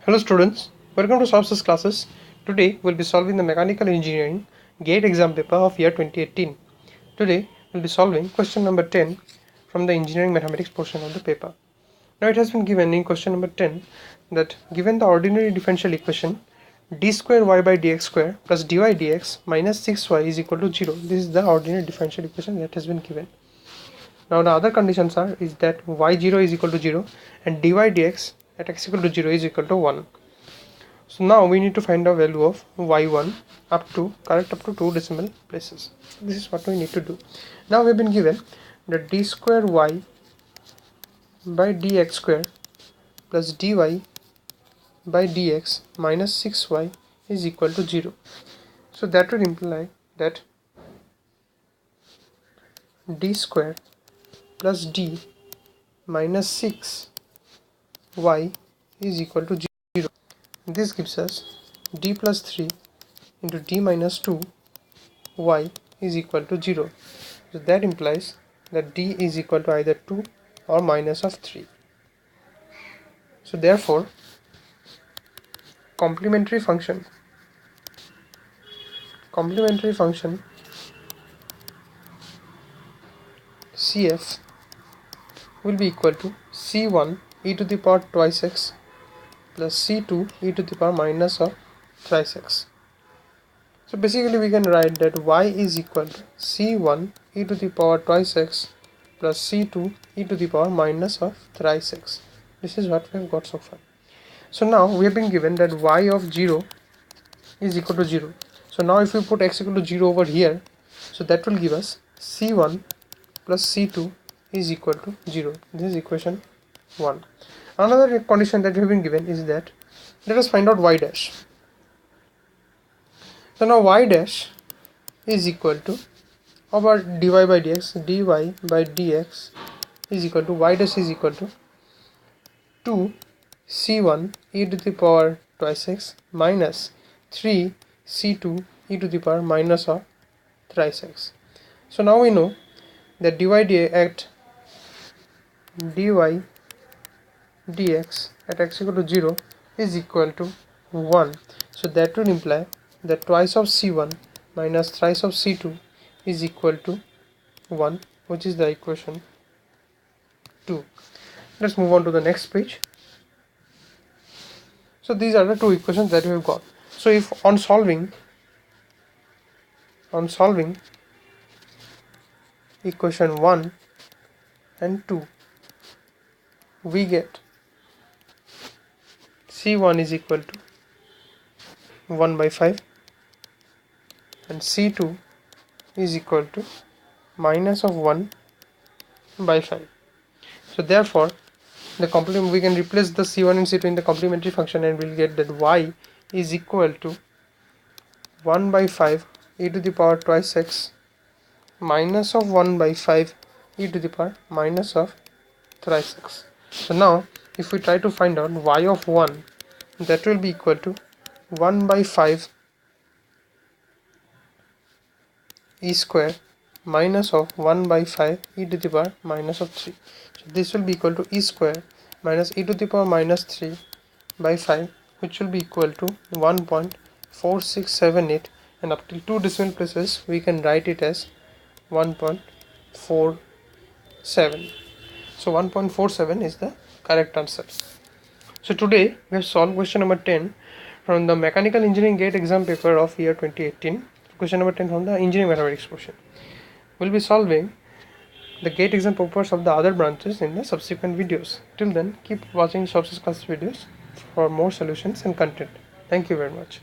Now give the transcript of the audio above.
Hello students, welcome to Softwares classes. Today we'll be solving the mechanical engineering GATE exam paper of year 2018. Today we'll be solving question number 10 from the engineering mathematics portion of the paper. Now it has been given in question number 10 that given the ordinary differential equation d square y by dx square plus dy dx minus 6y is equal to 0. This is the ordinary differential equation that has been given. Now the other conditions is that y0 is equal to 0 and dy dx at x equal to 0 is equal to 1. So now we need to find the value of y1 up to 2 decimal places. This is what we need to do. Now we have been given that d square y by dx square plus dy by dx minus 6y is equal to 0. So that would imply that d square plus d minus 6y is equal to 0. This gives us d plus 3 into d minus 2 y is equal to 0. So that implies that d is equal to either 2 or minus of 3. So therefore complementary function CF will be equal to C1 e to the power twice x plus C2 e to the power minus of thrice x. So basically we can write that y is equal to C1 e to the power twice x plus C2 e to the power minus of thrice x. This is what we have got so far. So now we have been given that y of 0 is equal to 0. So now if we put x equal to 0 over here, so that will give us C1 plus C2 is equal to 0. This is equation 1. Another condition that we have been given is that let us find out y dash. So now y dash is equal to over dy by dx is equal to y dash is equal to 2 c1 e to the power twice x minus 3 c2 e to the power minus of thrice x. So now we know that dy dx at x equal to 0 is equal to 1. So that would imply that twice of c1 minus thrice of c2 is equal to 1, which is the equation 2. Let's move on to the next page. So these are the two equations that we have got. So if on solving equation 1 and 2, we get C1 is equal to 1 by 5 and C2 is equal to minus of 1 by 5. So therefore we can replace the C1 and C2 in the complementary function and we'll get that y is equal to 1 by 5 e to the power twice x minus of 1 by 5 e to the power minus of thrice x. So now if we try to find out y of 1, that will be equal to 1 by 5 e square minus of 1 by 5 e to the power minus of 3. So this will be equal to e square minus e to the power minus 3 by 5, which will be equal to 1.4678, and up till 2 decimal places we can write it as 1.47. So 1.47 is the correct answer. So today we have solved question number 10 from the mechanical engineering GATE exam paper of year 2018. Question number 10 from the engineering mathematics portion. We'll be solving the GATE exam papers of the other branches in the subsequent videos. Till then, keep watching Softwares class videos for more solutions and content. Thank you very much.